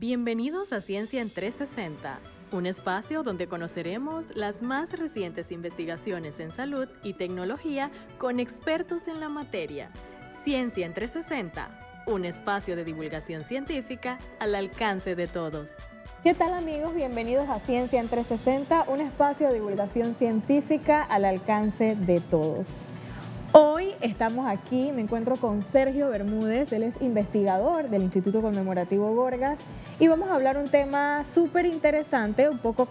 Bienvenidos a Ciencia en 360, un espacio donde conoceremos las más recientes investigaciones en salud y tecnología con expertos en la materia. Ciencia en 360, un espacio de divulgación científica al alcance de todos. ¿Qué tal, amigos? Bienvenidos a Ciencia en 360, un espacio de divulgación científica al alcance de todos. Hoy estamos aquí, me encuentro con Sergio Bermúdez, él es investigador del Instituto Conmemorativo Gorgas y vamos a hablar un tema súper interesante, un poco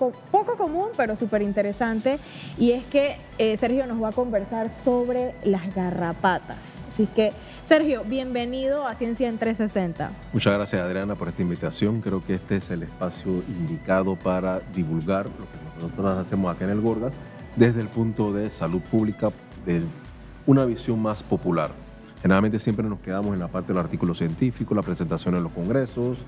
común, pero súper interesante, y es que Sergio nos va a conversar sobre las garrapatas. Así que, Sergio, bienvenido a Ciencia en 360. Muchas gracias, Adriana, por esta invitación. Creo que este es el espacio indicado para divulgar lo que nosotros hacemos acá en el Gorgas desde el punto de salud pública, de una visión más popular. Generalmente siempre nos quedamos en la parte del artículo científico, la presentación en los congresos,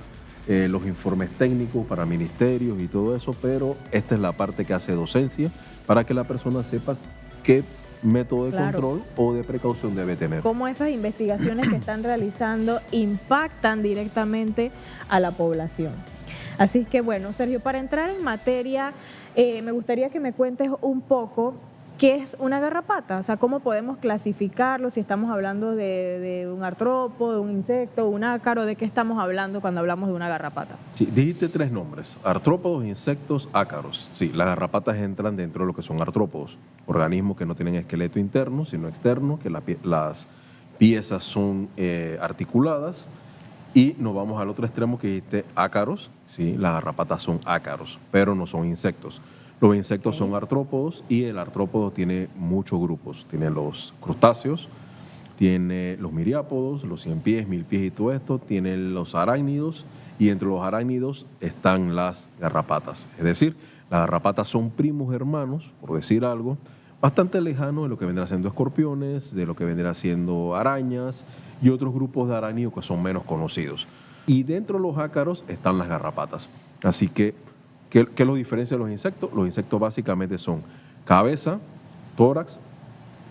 los informes técnicos para ministerios y todo eso, pero esta es la parte que hace docencia para que la persona sepa qué método de control o de precaución debe tener. Cómo esas investigaciones que están realizando impactan directamente a la población. Así que bueno, Sergio, para entrar en materia, me gustaría que me cuentes un poco ¿qué es una garrapata? O sea, ¿cómo podemos clasificarlo? Si estamos hablando de un artrópodo, de un insecto, un ácaro, ¿de qué estamos hablando cuando hablamos de una garrapata? Sí, dijiste tres nombres: artrópodos, insectos, ácaros. Sí, las garrapatas entran dentro de lo que son artrópodos, organismos que no tienen esqueleto interno, sino externo, que las piezas son articuladas. Y nos vamos al otro extremo que dijiste ácaros. Sí, las garrapatas son ácaros, pero no son insectos. Los insectos son artrópodos y el artrópodo tiene muchos grupos. Tiene los crustáceos, tiene los miriápodos, los 100 pies, 1000 pies y todo esto. Tiene los arácnidos y entre los arácnidos están las garrapatas. Es decir, las garrapatas son primos hermanos, por decir algo, bastante lejanos de lo que vendrán siendo escorpiones, de lo que vendrán siendo arañas y otros grupos de arácnidos que son menos conocidos. Y dentro de los ácaros están las garrapatas. Así que ¿qué los diferencia de los insectos? Los insectos básicamente son cabeza, tórax,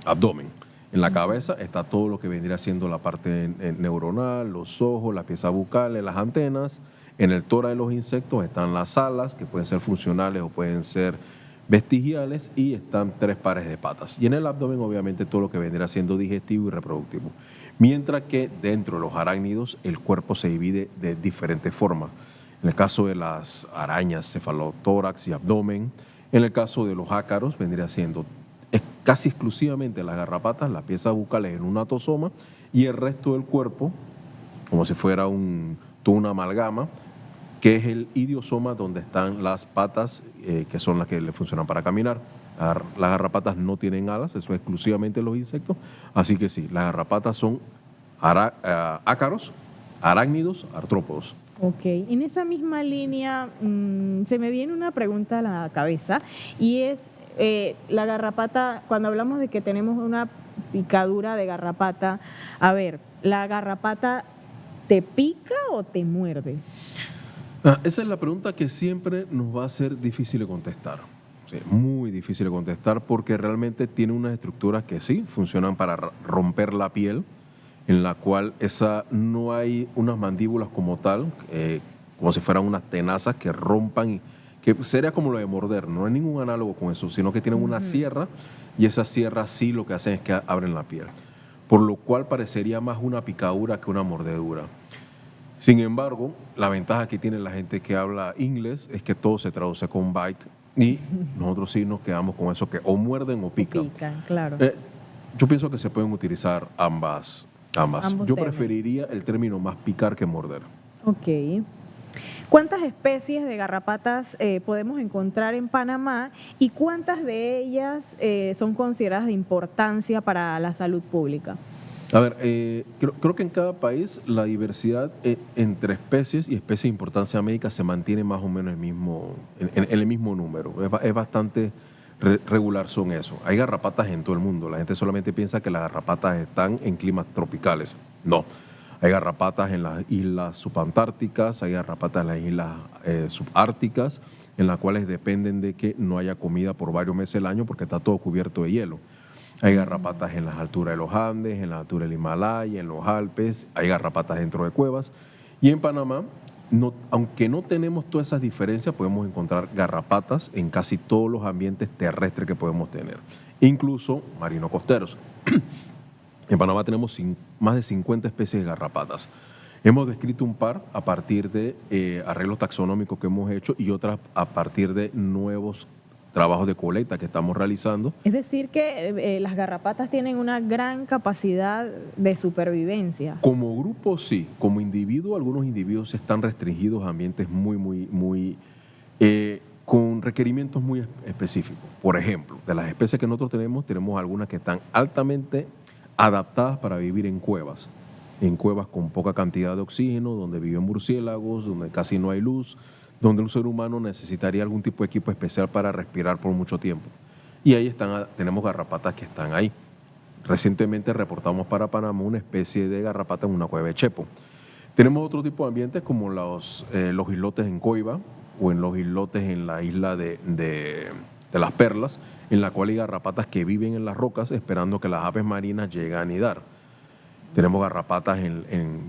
abdomen. En la cabeza está todo lo que vendría siendo la parte neuronal, los ojos, las piezas bucales, las antenas. En el tórax de los insectos están las alas, que pueden ser funcionales o pueden ser vestigiales, y están 3 pares de patas. Y en el abdomen, obviamente, todo lo que vendría siendo digestivo y reproductivo. Mientras que dentro de los arácnidos, el cuerpo se divide de diferentes formas. En el caso de las arañas, cefalotórax y abdomen. En el caso de los ácaros, vendría siendo casi exclusivamente las garrapatas, las piezas bucales en un atosoma, y el resto del cuerpo, como si fuera una amalgama, que es el idiosoma, donde están las patas, que son las que le funcionan para caminar. Las garrapatas no tienen alas, eso es exclusivamente los insectos. Así que sí, las garrapatas son ácaros, arácnidos, artrópodos. Ok, en esa misma línea se me viene una pregunta a la cabeza y es la garrapata, cuando hablamos de que tenemos una picadura de garrapata, a ver, ¿la garrapata te pica o te muerde? Esa es la pregunta que siempre nos va a ser difícil de contestar. Sí, muy difícil de contestar porque realmente tiene unas estructuras que sí funcionan para romper la piel, en la cual no hay unas mandíbulas como tal, como si fueran unas tenazas que rompan, que sería como lo de morder. No hay ningún análogo con eso, sino que tienen una sierra, y esas sierras sí lo que hacen es que abren la piel, por lo cual parecería más una picadura que una mordedura. Sin embargo, la ventaja que tiene la gente que habla inglés es que todo se traduce con bite, y nosotros sí nos quedamos con eso, que o muerden o pican. Pican, claro. Yo pienso que se pueden utilizar ambas. Yo preferiría el término más picar que morder. Ok. ¿Cuántas especies de garrapatas podemos encontrar en Panamá y cuántas de ellas son consideradas de importancia para la salud pública? A ver, creo que en cada país la diversidad entre especies y especies de importancia médica se mantiene más o menos en el mismo número. Es bastante regular son eso. Hay garrapatas en todo el mundo. La gente solamente piensa que las garrapatas están en climas tropicales. No. Hay garrapatas en las islas subantárticas, hay garrapatas en las islas subárticas, en las cuales dependen de que no haya comida por varios meses del año porque está todo cubierto de hielo. Hay garrapatas en las alturas de los Andes, en las alturas del Himalaya, en los Alpes. Hay garrapatas dentro de cuevas. Y en Panamá aunque no tenemos todas esas diferencias, podemos encontrar garrapatas en casi todos los ambientes terrestres que podemos tener, incluso marino-costeros. En Panamá tenemos más de 50 especies de garrapatas. Hemos descrito un par a partir de arreglos taxonómicos que hemos hecho y otras a partir de nuevos trabajos de colecta que estamos realizando. Es decir que las garrapatas tienen una gran capacidad de supervivencia. Como grupo sí, como individuo, algunos individuos están restringidos a ambientes con requerimientos muy específicos. Por ejemplo, de las especies que nosotros tenemos algunas que están altamente adaptadas para vivir en cuevas con poca cantidad de oxígeno, donde viven murciélagos, donde casi no hay luz, donde un ser humano necesitaría algún tipo de equipo especial para respirar por mucho tiempo. Y ahí tenemos garrapatas que están ahí. Recientemente reportamos para Panamá una especie de garrapata en una cueva de Chepo. Tenemos otro tipo de ambientes como los islotes en Coiba o en los islotes en la isla de las Perlas, en la cual hay garrapatas que viven en las rocas esperando que las aves marinas lleguen a anidar. Tenemos garrapatas,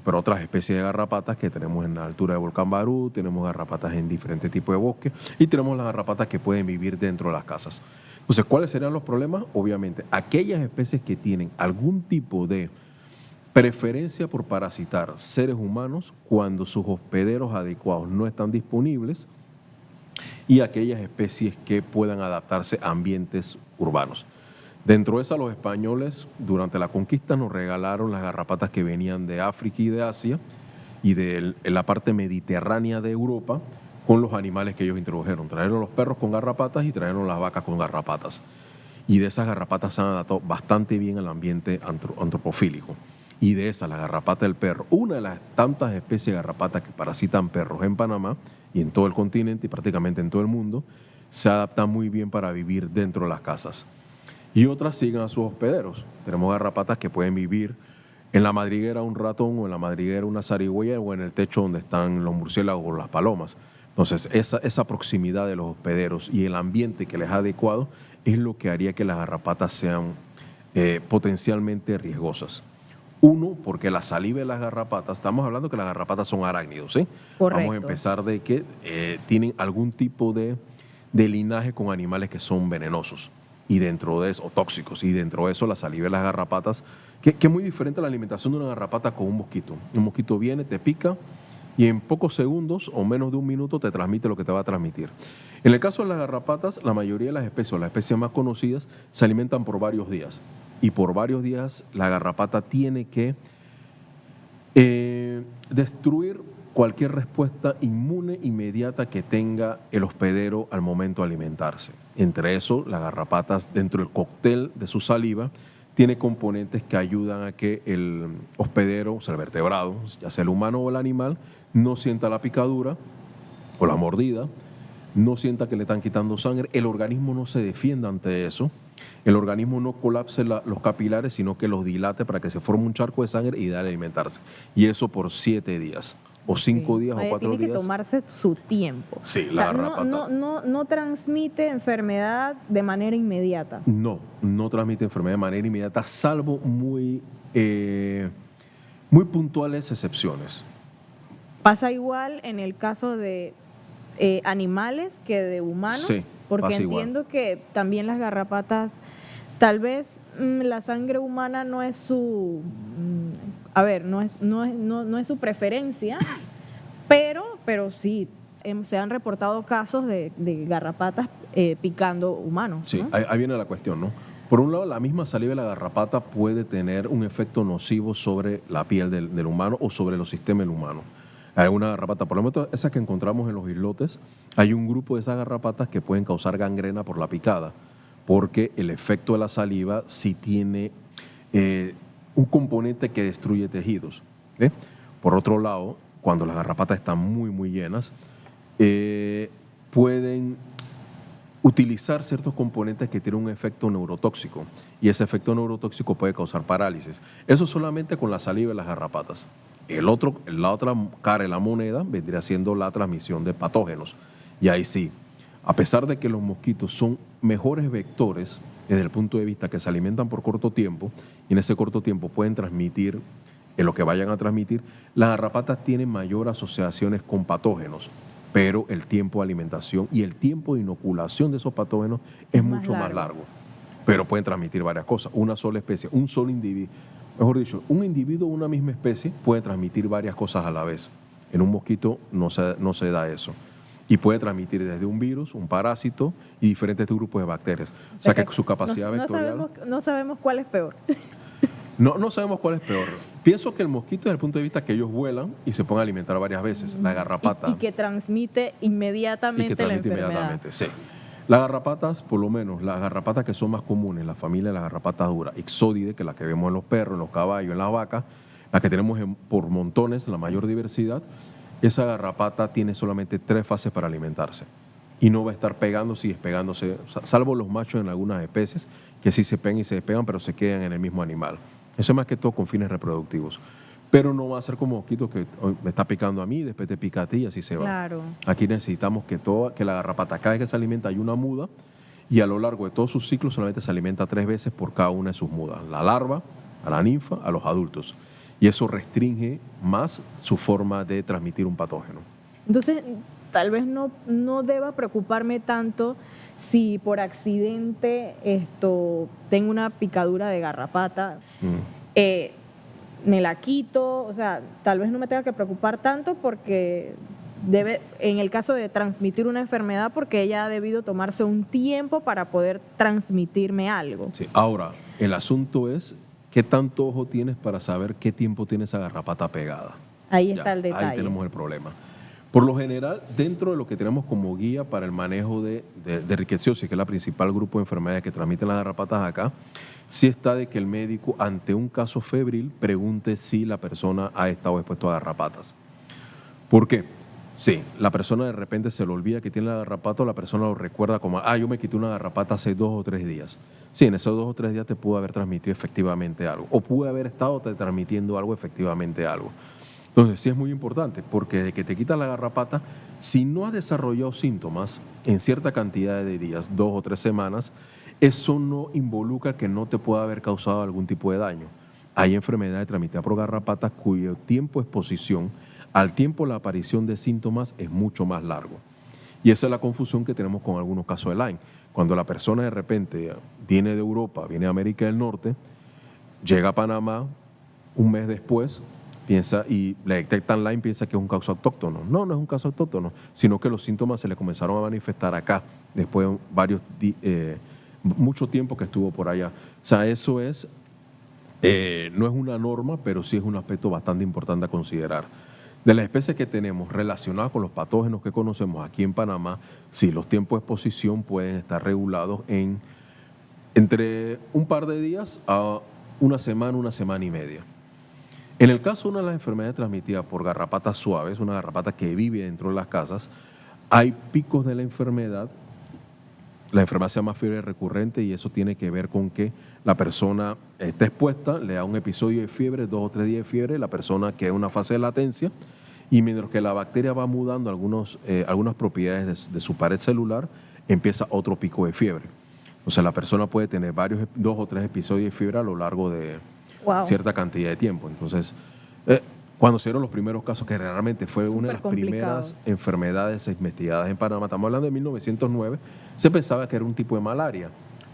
pero otras especies de garrapatas que tenemos en la altura de Volcán Barú, tenemos garrapatas en diferentes tipos de bosques y tenemos las garrapatas que pueden vivir dentro de las casas. Entonces, ¿cuáles serían los problemas? Obviamente, aquellas especies que tienen algún tipo de preferencia por parasitar seres humanos cuando sus hospederos adecuados no están disponibles y aquellas especies que puedan adaptarse a ambientes urbanos. Dentro de esas, los españoles durante la conquista nos regalaron las garrapatas que venían de África y de Asia y de la parte mediterránea de Europa con los animales que ellos introdujeron. Trajeron los perros con garrapatas y trajeron las vacas con garrapatas. Y de esas garrapatas se han adaptado bastante bien al ambiente antropofílico. Y de esas, la garrapata del perro, una de las tantas especies de garrapatas que parasitan perros en Panamá y en todo el continente y prácticamente en todo el mundo, se adapta muy bien para vivir dentro de las casas. Y otras siguen a sus hospederos. Tenemos garrapatas que pueden vivir en la madriguera un ratón o en la madriguera una zarigüeya o en el techo donde están los murciélagos o las palomas. Entonces, esa proximidad de los hospederos y el ambiente que les es adecuado es lo que haría que las garrapatas sean potencialmente riesgosas. Uno, porque la saliva de las garrapatas, estamos hablando que las garrapatas son arácnidos, ¿sí? Correcto. Vamos a empezar de que tienen algún tipo de linaje con animales que son venenosos y dentro de eso, o tóxicos, y dentro de eso la saliva de las garrapatas, que es muy diferente a la alimentación de una garrapata con un mosquito. Un mosquito viene, te pica y en pocos segundos o menos de un minuto te transmite lo que te va a transmitir. En el caso de las garrapatas, la mayoría de las especies, o las especies más conocidas, se alimentan por varios días. Y por varios días la garrapata tiene que destruir cualquier respuesta inmune inmediata que tenga el hospedero al momento de alimentarse. Entre eso, las garrapatas, dentro del cóctel de su saliva, tiene componentes que ayudan a que el hospedero, o sea, el vertebrado, ya sea el humano o el animal, no sienta la picadura o la mordida, no sienta que le están quitando sangre, el organismo no se defienda ante eso, el organismo no colapse los capilares, sino que los dilate para que se forme un charco de sangre y dale a alimentarse. Y eso por 7 días. O 5 días o 4 días. Tiene que tomarse su tiempo. Sí, la garrapata. No transmite enfermedad de manera inmediata. No transmite enfermedad de manera inmediata, salvo muy puntuales excepciones. Pasa igual en el caso de animales que de humanos. Sí, porque pasa entiendo igual. que también las garrapatas, tal vez la sangre humana no es su... no es su preferencia, pero sí, se han reportado casos de garrapatas picando humanos. Sí, ¿no? ahí viene la cuestión, ¿no? Por un lado, la misma saliva de la garrapata puede tener un efecto nocivo sobre la piel del humano o sobre los sistemas del humano. Hay una garrapata, por lo menos esas que encontramos en los islotes, hay un grupo de esas garrapatas que pueden causar gangrena por la picada, porque el efecto de la saliva sí tiene un componente que destruye tejidos. Por otro lado, cuando las garrapatas están muy, muy llenas, pueden utilizar ciertos componentes que tienen un efecto neurotóxico y ese efecto neurotóxico puede causar parálisis. Eso solamente con la saliva de las garrapatas. La otra cara de la moneda vendría siendo la transmisión de patógenos. Y ahí sí, a pesar de que los mosquitos son mejores vectores desde el punto de vista que se alimentan por corto tiempo y en ese corto tiempo pueden transmitir en lo que vayan a transmitir, las garrapatas tienen mayor asociaciones con patógenos, pero el tiempo de alimentación y el tiempo de inoculación de esos patógenos es mucho más largo. Pero pueden transmitir varias cosas. Una sola especie, un solo individuo, mejor dicho, un individuo de una misma especie puede transmitir varias cosas a la vez. En un mosquito no se da eso. Y puede transmitir desde un virus, un parásito y diferentes grupos de bacterias. O sea que su capacidad vectorial... No sabemos cuál es peor. No sabemos cuál es peor. Pienso que el mosquito, desde el punto de vista que ellos vuelan y se pueden alimentar varias veces. La garrapata. Y que transmite inmediatamente la enfermedad. Inmediatamente, sí. Las garrapatas, por lo menos, las garrapatas que son más comunes, la familia de las garrapatas duras, Ixodidae, que es la que vemos en los perros, en los caballos, en las vacas, la que tenemos por montones, la mayor diversidad, esa garrapata tiene solamente 3 fases para alimentarse. Y no va a estar pegándose y despegándose, salvo los machos en algunas especies, que sí se pegan y se despegan, pero se quedan en el mismo animal. Eso es más que todo con fines reproductivos. Pero no va a ser como mosquito que me está picando a mí, después te pica a ti y así se va. Claro. Aquí necesitamos que la garrapata, cada vez que se alimenta hay una muda y a lo largo de todos sus ciclos solamente se alimenta 3 veces por cada una de sus mudas. La larva, a la ninfa, a los adultos. Y eso restringe más su forma de transmitir un patógeno. Entonces, tal vez no deba preocuparme tanto si por accidente tengo una picadura de garrapata, me la quito, o sea, tal vez no me tenga que preocupar tanto porque en el caso de transmitir una enfermedad, porque ella ha debido tomarse un tiempo para poder transmitirme algo. Sí. Ahora, el asunto es qué tanto ojo tienes para saber qué tiempo tiene esa garrapata pegada. Ahí está el detalle. Ahí tenemos el problema. Por lo general, dentro de lo que tenemos como guía para el manejo de riqueciosis, que es la principal grupo de enfermedades que transmiten las garrapatas acá, sí está de que el médico, ante un caso febril, pregunte si la persona ha estado expuesta a garrapatas. ¿Por qué? Sí, la persona de repente se le olvida que tiene la garrapata o la persona lo recuerda como, yo me quité una garrapata hace 2 o 3 días. Sí, en esos 2 o 3 días te pudo haber transmitido efectivamente algo o pude haber estado transmitiendo algo efectivamente algo. Entonces, sí es muy importante, porque de que te quitas la garrapata, si no has desarrollado síntomas en cierta cantidad de días, 2 o 3 semanas, eso no involucra que no te pueda haber causado algún tipo de daño. Hay enfermedades transmitidas por garrapatas cuyo tiempo de exposición al tiempo de la aparición de síntomas es mucho más largo. Y esa es la confusión que tenemos con algunos casos de Lyme. Cuando la persona de repente viene de Europa, viene de América del Norte, llega a Panamá, un mes después, piensa y le detectan Lyme, piensa que es un caso autóctono. No, no es un caso autóctono, sino que los síntomas se le comenzaron a manifestar acá, después de mucho tiempo que estuvo por allá. O sea, eso no es una norma, pero sí es un aspecto bastante importante a considerar. De las especies que tenemos relacionadas con los patógenos que conocemos aquí en Panamá, sí, los tiempos de exposición pueden estar regulados entre un par de días a una semana y media. En el caso de una de las enfermedades transmitidas por garrapatas suaves, una garrapata que vive dentro de las casas, hay picos de la enfermedad. La enfermedad se llama fiebre recurrente y eso tiene que ver con que la persona está expuesta, le da un episodio de fiebre, 2 o 3 días de fiebre, la persona queda en una fase de latencia y mientras que la bacteria va mudando algunas propiedades de su pared celular, empieza otro pico de fiebre. O sea, la persona puede tener 2 o 3 episodios de fiebre a lo largo de cierta cantidad de tiempo. Entonces, cuando se dieron los primeros casos, que realmente fue una de las primeras enfermedades investigadas en Panamá, estamos hablando de 1909, se pensaba que era un tipo de malaria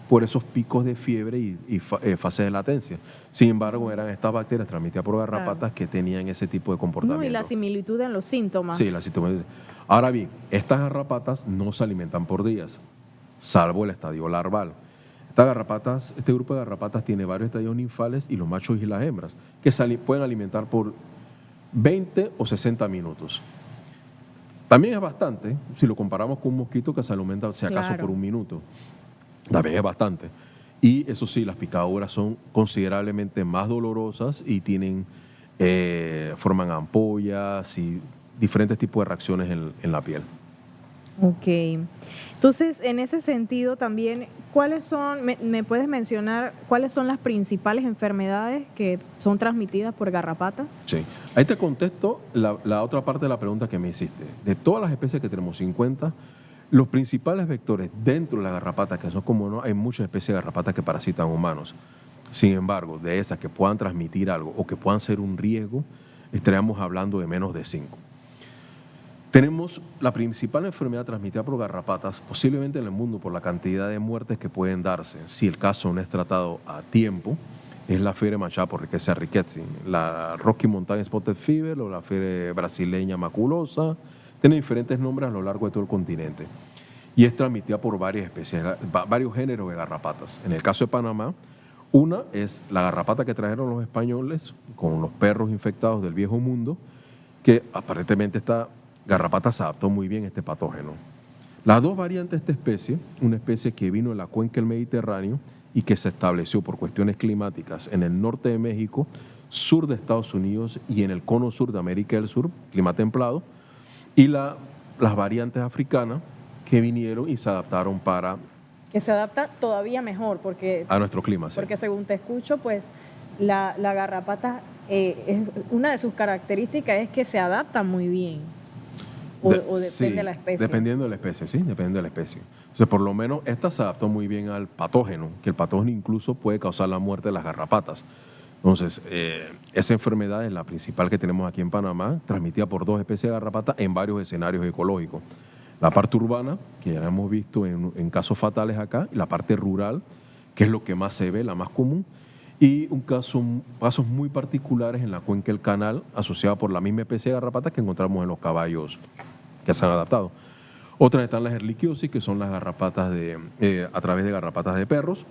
por esos picos de fiebre y fases de latencia. Sin embargo, eran estas bacterias transmitidas por garrapatas que tenían ese tipo de comportamiento. No, y la similitud en los síntomas. Sí, la similitud. Ahora bien, estas garrapatas no se alimentan por días, salvo el estadio larval. Este grupo de garrapatas tiene varios estadios ninfales y los machos y las hembras, que pueden alimentar por 20 o 60 minutos. También es bastante, si lo comparamos con un mosquito que se alimenta, si acaso, por 1 minuto. También es bastante. Y eso sí, las picaduras son considerablemente más dolorosas y forman ampollas y diferentes tipos de reacciones en la piel. Ok. Entonces, en ese sentido también, ¿me puedes mencionar cuáles son las principales enfermedades que son transmitidas por garrapatas? Sí. Ahí te contesto la otra parte de la pregunta que me hiciste. De todas las especies que tenemos, 50, los principales vectores dentro de la garrapata, que son como no, hay muchas especies de garrapatas que parasitan humanos. Sin embargo, de esas que puedan transmitir algo o que puedan ser un riesgo, estaríamos hablando de menos de 5. Tenemos la principal enfermedad transmitida por garrapatas, posiblemente en el mundo por la cantidad de muertes que pueden darse, si el caso no es tratado a tiempo, es la fiebre manchada por Rickettsia rickettsii, la Rocky Mountain Spotted Fever o la fiebre brasileña maculosa. Tiene diferentes nombres a lo largo de todo el continente y es transmitida por varias especies, varios géneros de garrapatas. En el caso de Panamá, una es la garrapata que trajeron los españoles con los perros infectados del Viejo Mundo, que aparentemente esta garrapata se adaptó muy bien a este patógeno. Las dos variantes de esta especie, una especie que vino de la cuenca del Mediterráneo y que se estableció por cuestiones climáticas en el norte de México, sur de Estados Unidos y en el cono sur de América del Sur, clima templado, y las variantes africanas que vinieron y se adaptaron para... Que se adapta todavía mejor porque... A nuestro clima, sí. Porque según te escucho, pues la garrapata, una de sus características es que se adapta muy bien. O depende sí, de la especie. Dependiendo de la especie, sí, depende de la especie. Entonces, por lo menos esta se adaptó muy bien al patógeno, que el patógeno incluso puede causar la muerte de las garrapatas. Entonces, esa enfermedad es la principal que tenemos aquí en Panamá, transmitida por dos especies de garrapata en varios escenarios ecológicos. La parte urbana, que ya la hemos visto en casos fatales acá, y la parte rural, que es lo que más se ve, la más común, y casos muy particulares en la cuenca del Canal, asociada por la misma especie de garrapata que encontramos en los caballos que se han adaptado. Otras están las erliquiosis, que son las garrapatas a través de garrapatas de perros,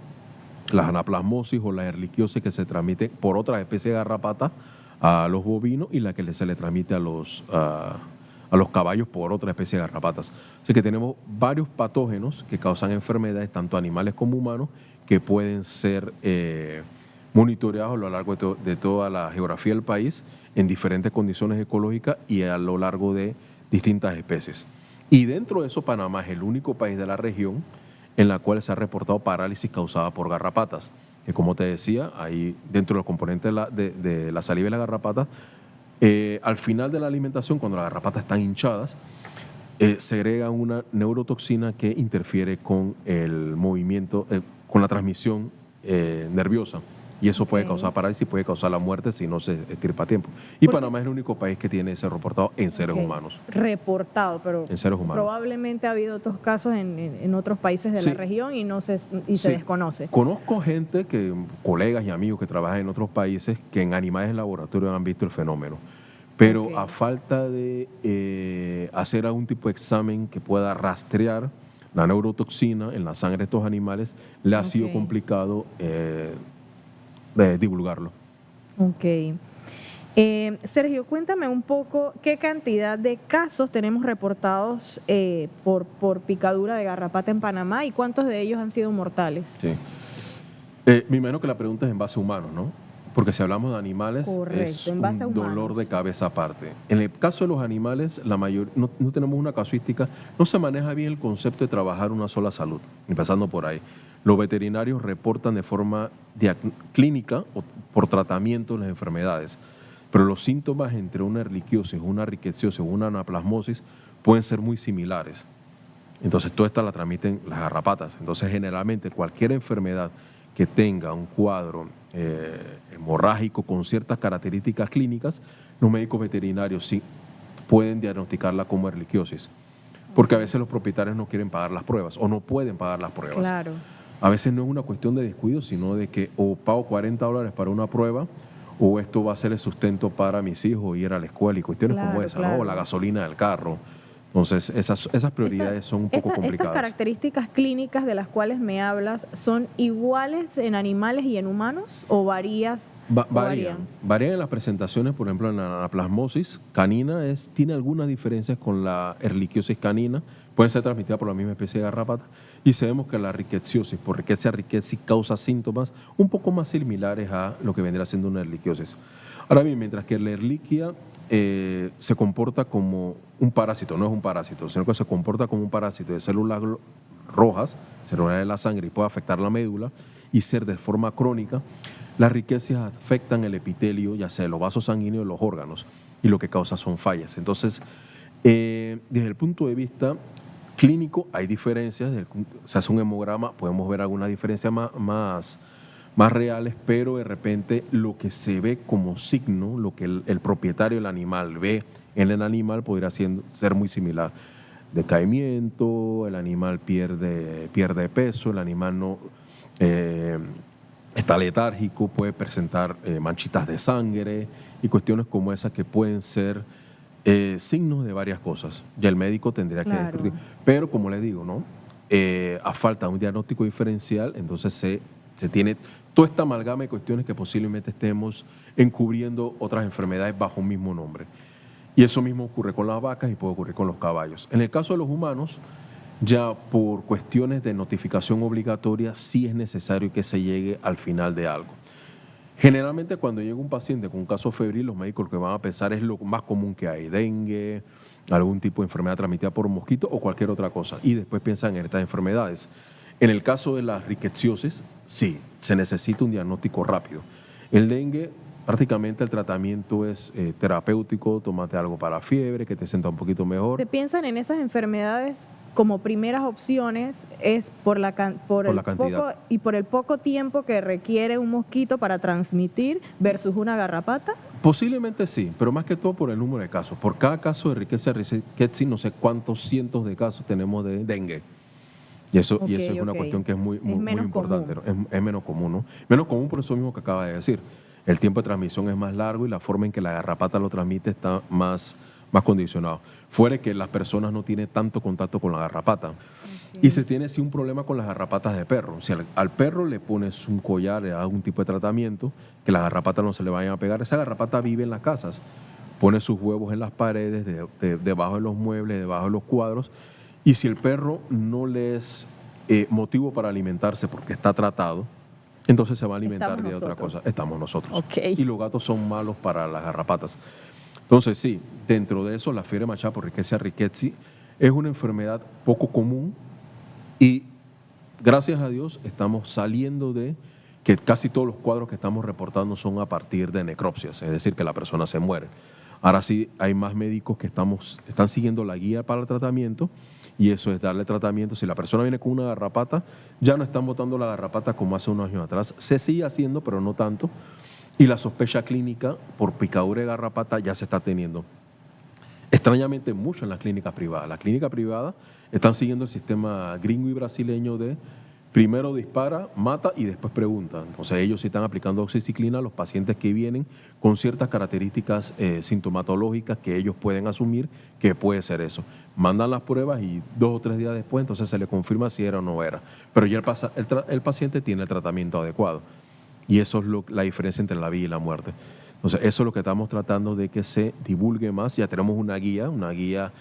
las anaplasmosis o las erliquiosis que se transmiten por otras especies de garrapatas a los bovinos y la que se le transmite a los caballos por otra especie de garrapatas. Así que tenemos varios patógenos que causan enfermedades, tanto animales como humanos, que pueden ser monitoreados a lo largo de toda la geografía del país, en diferentes condiciones ecológicas y a lo largo de distintas especies. Y dentro de eso, Panamá es el único país de la región en la cual se ha reportado parálisis causada por garrapatas. Y como te decía, ahí dentro del componente de la saliva de la garrapata, al final de la alimentación, cuando las garrapatas están hinchadas, segrega una neurotoxina que interfiere con el movimiento, con la transmisión nerviosa. Y eso puede causar parálisis, puede causar la muerte si no se estirpa a tiempo. Y Panamá es el único país que tiene ese reportado en seres humanos. Reportado, pero en seres humanos. Probablemente ha habido otros casos en otros países de la región y se desconoce. Conozco gente, colegas y amigos que trabajan en otros países, que en animales en laboratorio han visto el fenómeno. Pero a falta de hacer algún tipo de examen que pueda rastrear la neurotoxina en la sangre de estos animales, le ha sido complicado divulgarlo. Ok. Sergio, cuéntame un poco qué cantidad de casos tenemos reportados por picadura de garrapata en Panamá y cuántos de ellos han sido mortales. Sí. Me imagino que la pregunta es en base a humanos, ¿no? Porque si hablamos de animales, es un dolor de cabeza aparte. En el caso de los animales, no tenemos una casuística, no se maneja bien el concepto de trabajar una sola salud, empezando por ahí. Los veterinarios reportan de forma clínica o por tratamiento las enfermedades, pero los síntomas entre una erliquiosis, una rickettsiosis o una anaplasmosis pueden ser muy similares. Entonces, toda esta la transmiten las garrapatas. Entonces, generalmente, cualquier enfermedad que tenga un cuadro hemorrágico con ciertas características clínicas, los médicos veterinarios sí pueden diagnosticarla como erliquiosis, porque a veces los propietarios no quieren pagar las pruebas o no pueden pagar las pruebas. Claro. A veces no es una cuestión de descuido, sino de que o pago $40 para una prueba o esto va a ser el sustento para mis hijos ir a la escuela y cuestiones como esa, ¿no? O la gasolina del carro. Entonces, esas prioridades son un poco complicadas. ¿Estas características clínicas de las cuales me hablas son iguales en animales y en humanos o varían? Varían en las presentaciones. Por ejemplo, en la anaplasmosis canina tiene algunas diferencias con la erliquiosis canina. Pueden ser transmitidas por la misma especie de garrapata. Y sabemos que la rickettsiosis, por Rickettsia rickettsii, causa síntomas un poco más similares a lo que vendría siendo una erliquiosis. Ahora bien, mientras que la erliquia se comporta como un parásito, no es un parásito, sino que se comporta como un parásito de células rojas, células de la sangre, y puede afectar la médula y ser de forma crónica, las riquecias afectan el epitelio, ya sea de los vasos sanguíneos y los órganos, y lo que causa son fallas. Entonces, desde el punto de vista clínico hay diferencias, se hace un hemograma, podemos ver alguna diferencia más más reales, pero de repente lo que se ve como signo, lo que el propietario del animal ve en el animal podría ser muy similar. Decaimiento, el animal pierde peso, el animal no está letárgico, puede presentar manchitas de sangre y cuestiones como esas que pueden ser signos de varias cosas. Ya el médico tendría que describir. Pero como le digo, ¿no? A falta de un diagnóstico diferencial, entonces se tiene toda esta amalgama de cuestiones que posiblemente estemos encubriendo otras enfermedades bajo un mismo nombre. Y eso mismo ocurre con las vacas y puede ocurrir con los caballos. En el caso de los humanos, ya por cuestiones de notificación obligatoria, sí es necesario que se llegue al final de algo. Generalmente cuando llega un paciente con un caso febril, los médicos lo que van a pensar es lo más común que hay, dengue, algún tipo de enfermedad transmitida por un mosquito o cualquier otra cosa. Y después piensan en estas enfermedades. En el caso de la riquetsiosis, sí, se necesita un diagnóstico rápido. El dengue, prácticamente el tratamiento es terapéutico, tómate algo para fiebre, que te sienta un poquito mejor. ¿Se piensan en esas enfermedades como primeras opciones es por la cantidad poco, y por el poco tiempo que requiere un mosquito para transmitir versus una garrapata? Posiblemente sí, pero más que todo por el número de casos. Por cada caso de Rickettsia, no sé cuántos cientos de casos tenemos de dengue. Y eso es una cuestión que es muy importante, ¿no? Es menos común, ¿no? Menos común por eso mismo que acaba de decir. El tiempo de transmisión es más largo y la forma en que la garrapata lo transmite está más condicionado. Fuera que las personas no tienen tanto contacto con la garrapata. Y se tiene sí un problema con las garrapatas de perro. Si al perro le pones un collar, le das algún tipo de tratamiento, que las garrapatas no se le vayan a pegar, esa garrapata vive en las casas, pone sus huevos en las paredes, debajo de los muebles, debajo de los cuadros, y si el perro no le es motivo para alimentarse porque está tratado, entonces se va a alimentar de otra cosa. Estamos nosotros. Okay. Y los gatos son malos para las garrapatas. Entonces, sí, dentro de eso, la fiebre Machado por Rickettsia rickettsii es una enfermedad poco común y, gracias a Dios, estamos saliendo de que casi todos los cuadros que estamos reportando son a partir de necropsias, es decir, que la persona se muere. Ahora sí, hay más médicos que están siguiendo la guía para el tratamiento y eso es darle tratamiento. Si la persona viene con una garrapata, ya no están botando la garrapata como hace unos años atrás. Se sigue haciendo, pero no tanto. Y la sospecha clínica por picadura de garrapata ya se está teniendo. Extrañamente mucho en las clínicas privadas. Las clínicas privadas están siguiendo el sistema gringo y brasileño de primero dispara, mata y después pregunta. Entonces ellos sí están aplicando oxiciclina a los pacientes que vienen con ciertas características sintomatológicas que ellos pueden asumir que puede ser eso. Mandan las pruebas y 2 o 3 días después entonces se le confirma si era o no era. Pero ya el paciente tiene el tratamiento adecuado. Y eso es la diferencia entre la vida y la muerte. Entonces, eso es lo que estamos tratando de que se divulgue más. Ya tenemos una guía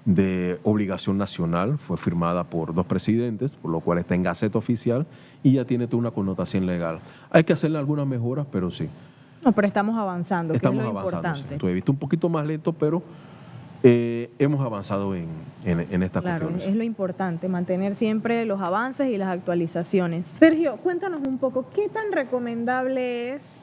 de obligación nacional, fue firmada por 2 presidentes, por lo cual está en Gaceta Oficial y ya tiene toda una connotación legal. Hay que hacerle algunas mejoras, pero sí. No, pero estamos avanzando, que es lo importante. Sí. Tú he visto un poquito más lento, pero hemos avanzado en estas cuestiones. Claro, es lo importante, mantener siempre los avances y las actualizaciones. Sergio, cuéntanos un poco, ¿qué tan recomendable es,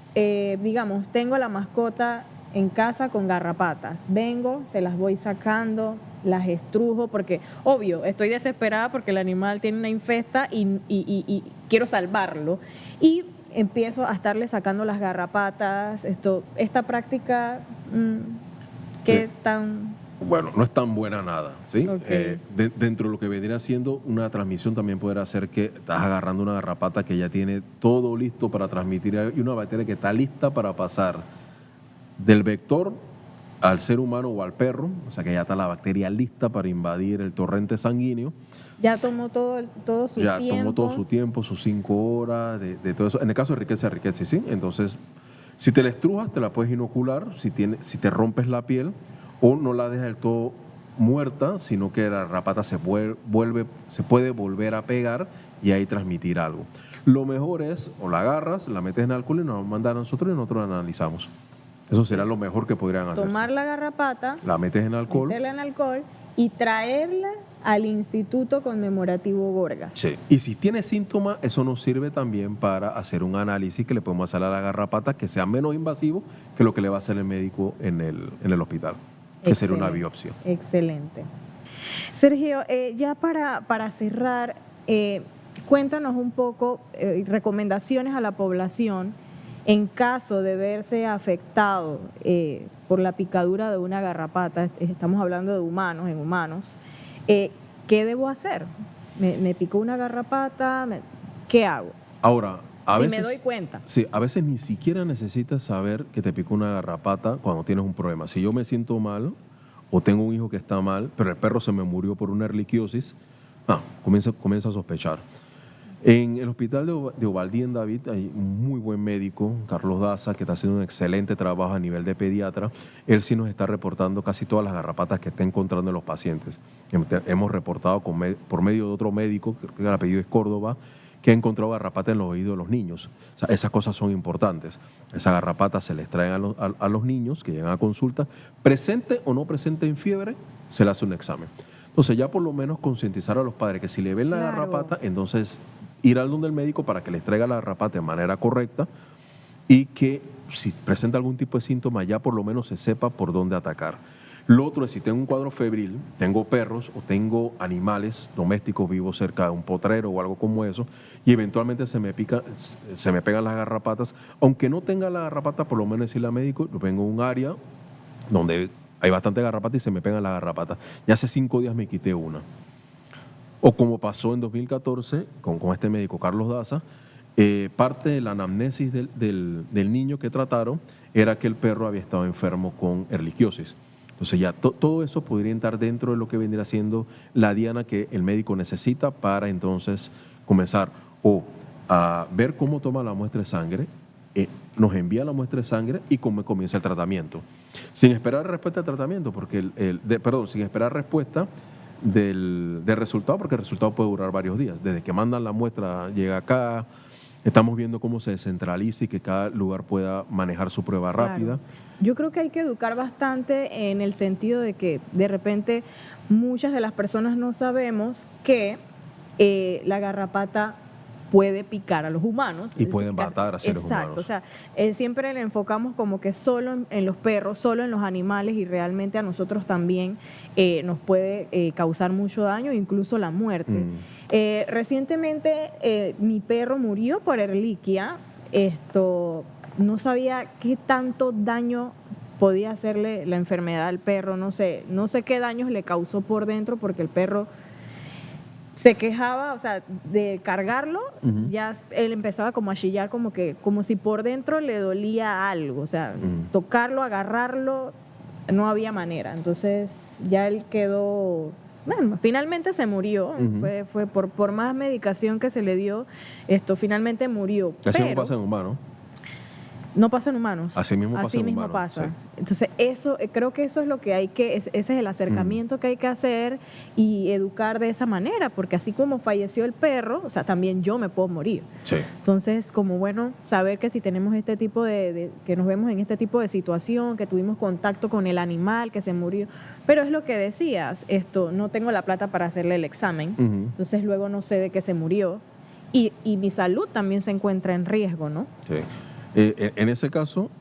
digamos, tengo la mascota en casa con garrapatas, vengo, se las voy sacando, las estrujo, porque obvio, estoy desesperada porque el animal tiene una infesta y quiero salvarlo, y empiezo a estarle sacando las garrapatas, esta práctica, ¿qué tan...? Bueno, no es tan buena nada, ¿sí? Okay. Dentro de lo que vendría siendo una transmisión también podrá ser que estás agarrando una garrapata que ya tiene todo listo para transmitir y una bacteria que está lista para pasar del vector al ser humano o al perro, o sea que ya está la bacteria lista para invadir el torrente sanguíneo. Ya tomó todo su tiempo. Ya tomó todo su tiempo, sus 5 horas, de todo eso. En el caso de Rickettsia rickettsii, ¿sí? Entonces, si te la estrujas, te la puedes inocular, si te rompes la piel, o no la dejas del todo muerta, sino que la garrapata se puede volver a pegar y ahí transmitir algo. Lo mejor es, o la agarras, la metes en alcohol y nos mandan a nosotros y nosotros la analizamos. Eso será lo mejor que podrían hacer. Tomar la garrapata, la metes en alcohol, meterla en alcohol y traerla al Instituto Conmemorativo Gorgas. Sí. Y si tiene síntomas, eso nos sirve también para hacer un análisis que le podemos hacer a la garrapata que sea menos invasivo que lo que le va a hacer el médico en el hospital, que sería una biopsia. Excelente. Sergio, ya para cerrar, Cuéntanos un poco recomendaciones a la población en caso de verse afectado por la picadura de una garrapata. Estamos hablando de humanos, en humanos. ¿Qué debo hacer? Me picó una garrapata, ¿qué hago? Ahora, a Si veces, me doy cuenta. Sí, a veces ni siquiera necesitas saber que te picó una garrapata cuando tienes un problema. Si yo me siento mal o tengo un hijo que está mal, pero el perro se me murió por una erliquiosis, comienza a sospechar. En el hospital de Ubaldí en David hay un muy buen médico, Carlos Daza, que está haciendo un excelente trabajo a nivel de pediatra. Él sí nos está reportando casi todas las garrapatas que está encontrando en los pacientes. Hemos reportado por medio de otro médico, que el apellido es Córdoba, que ha encontrado garrapatas en los oídos de los niños. O sea, esas cosas son importantes. Esas garrapatas se les traen a los niños que llegan a consulta, presente o no presente en fiebre, se le hace un examen. Entonces ya por lo menos concientizar a los padres que si le ven la garrapata, entonces ir al donde el médico para que les traiga la garrapata de manera correcta y que si presenta algún tipo de síntoma ya por lo menos se sepa por dónde atacar. Lo otro es si tengo un cuadro febril, tengo perros o tengo animales domésticos vivos cerca de un potrero o algo como eso y eventualmente se me pegan las garrapatas, aunque no tenga la garrapata, por lo menos decirle al médico, yo vengo a un área donde hay bastante garrapata y se me pegan las garrapatas. Ya hace 5 días me quité una. O como pasó en 2014 con este médico Carlos Daza, parte de la anamnesis del niño que trataron era que el perro había estado enfermo con erliquiosis. Entonces ya todo eso podría entrar dentro de lo que vendría siendo la diana que el médico necesita para entonces comenzar a ver cómo toma la muestra de sangre, nos envía la muestra de sangre y cómo comienza el tratamiento. Sin esperar respuesta al tratamiento, sin esperar respuesta del resultado, porque el resultado puede durar varios días. Desde que mandan la muestra, llega acá, estamos viendo cómo se descentraliza y que cada lugar pueda manejar su prueba rápida. Yo creo que hay que educar bastante en el sentido de que de repente muchas de las personas no sabemos que la garrapata puede picar a los humanos. Y pueden matar a seres humanos. Exacto, o sea, siempre le enfocamos como que solo en los perros, solo en los animales y realmente a nosotros también nos puede causar mucho daño, incluso la muerte. Recientemente mi perro murió por erliquia, no sabía qué tanto daño podía hacerle la enfermedad al perro, no sé qué daños le causó por dentro porque el perro se quejaba, o sea, de cargarlo, ya él empezaba como a chillar como si por dentro le dolía algo, o sea, tocarlo, agarrarlo, no había manera. Entonces ya él quedó, bueno, finalmente se murió, fue por más medicación que se le dio, finalmente murió. Así no pasa en humanos. No pasa en humanos. Así mismo pasa en humanos. Pasa. Sí. Entonces, creo que eso es lo que hay que, ese es el acercamiento que hay que hacer y educar de esa manera, porque así como falleció el perro, o sea, también yo me puedo morir. Sí. Entonces, como bueno, saber que si tenemos este tipo que nos vemos en este tipo de situación, que tuvimos contacto con el animal que se murió, pero es lo que decías, no tengo la plata para hacerle el examen, entonces luego no sé de qué se murió y mi salud también se encuentra en riesgo, ¿no? Sí. En ese caso,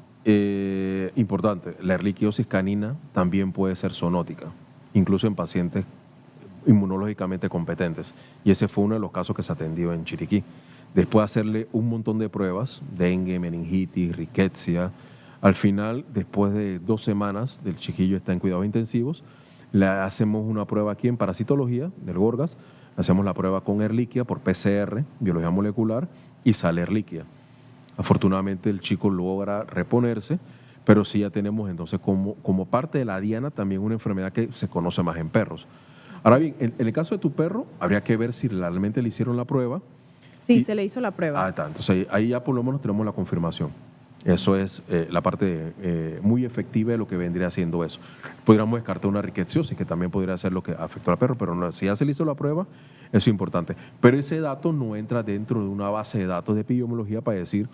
importante, la erliquiosis canina también puede ser zoonótica, incluso en pacientes inmunológicamente competentes. Y ese fue uno de los casos que se atendió en Chiriquí. Después de hacerle un montón de pruebas, dengue, meningitis, riquecia, al final, después de 2 semanas del chiquillo está en cuidados intensivos, le hacemos una prueba aquí en parasitología del Gorgas, hacemos la prueba con erliquia por PCR, biología molecular, y sale erliquia. Afortunadamente el chico logra reponerse, pero sí ya tenemos entonces como parte de la diana también una enfermedad que se conoce más en perros. Ahora bien, en el caso de tu perro, habría que ver si realmente le hicieron la prueba. Sí, se le hizo la prueba. Está. Entonces ahí ya por lo menos tenemos la confirmación. Eso es la parte muy efectiva de lo que vendría haciendo eso. Podríamos descartar una riqueciosis, que también podría ser lo que afectó al perro, pero no, si ya se le hizo la prueba, eso es importante. Pero ese dato no entra dentro de una base de datos de epidemiología para decir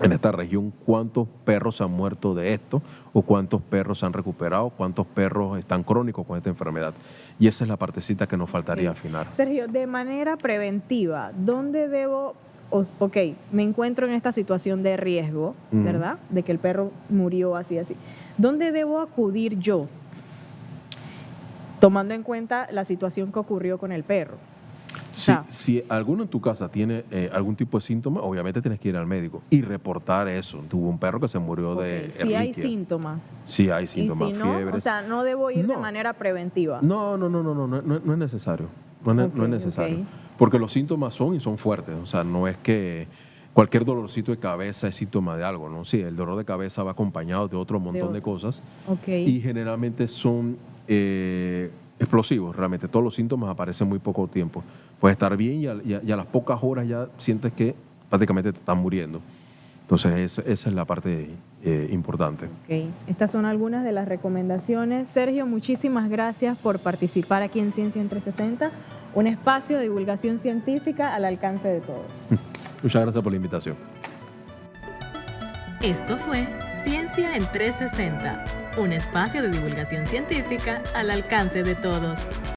en esta región cuántos perros han muerto de esto o cuántos perros se han recuperado, cuántos perros están crónicos con esta enfermedad. Y esa es la partecita que nos faltaría afinar. Sergio, de manera preventiva, ¿dónde debo...? Ok, me encuentro en esta situación de riesgo, ¿verdad? De que el perro murió así. ¿Dónde debo acudir yo? Tomando en cuenta la situación que ocurrió con el perro. Si alguno en tu casa tiene algún tipo de síntoma, obviamente tienes que ir al médico y reportar eso. Tuvo un perro que se murió de Si hay erliquia. síntomas. Si hay síntomas, Y si no, fiebres. o sea, no debo ir de No. manera preventiva. No es necesario. No es necesario. ok. Porque los síntomas son fuertes. O sea, no es que cualquier dolorcito de cabeza es síntoma de algo, ¿no? Sí, el dolor de cabeza va acompañado de otro montón de cosas. Ok. Y generalmente son explosivos, realmente. Todos los síntomas aparecen en muy poco tiempo. Puedes estar bien y a las pocas horas ya sientes que prácticamente te están muriendo. Entonces, esa es la parte importante. Ok. Estas son algunas de las recomendaciones. Sergio, muchísimas gracias por participar aquí en Ciencia en 360, un espacio de divulgación científica al alcance de todos. Muchas gracias por la invitación. Esto fue Ciencia en 360, un espacio de divulgación científica al alcance de todos.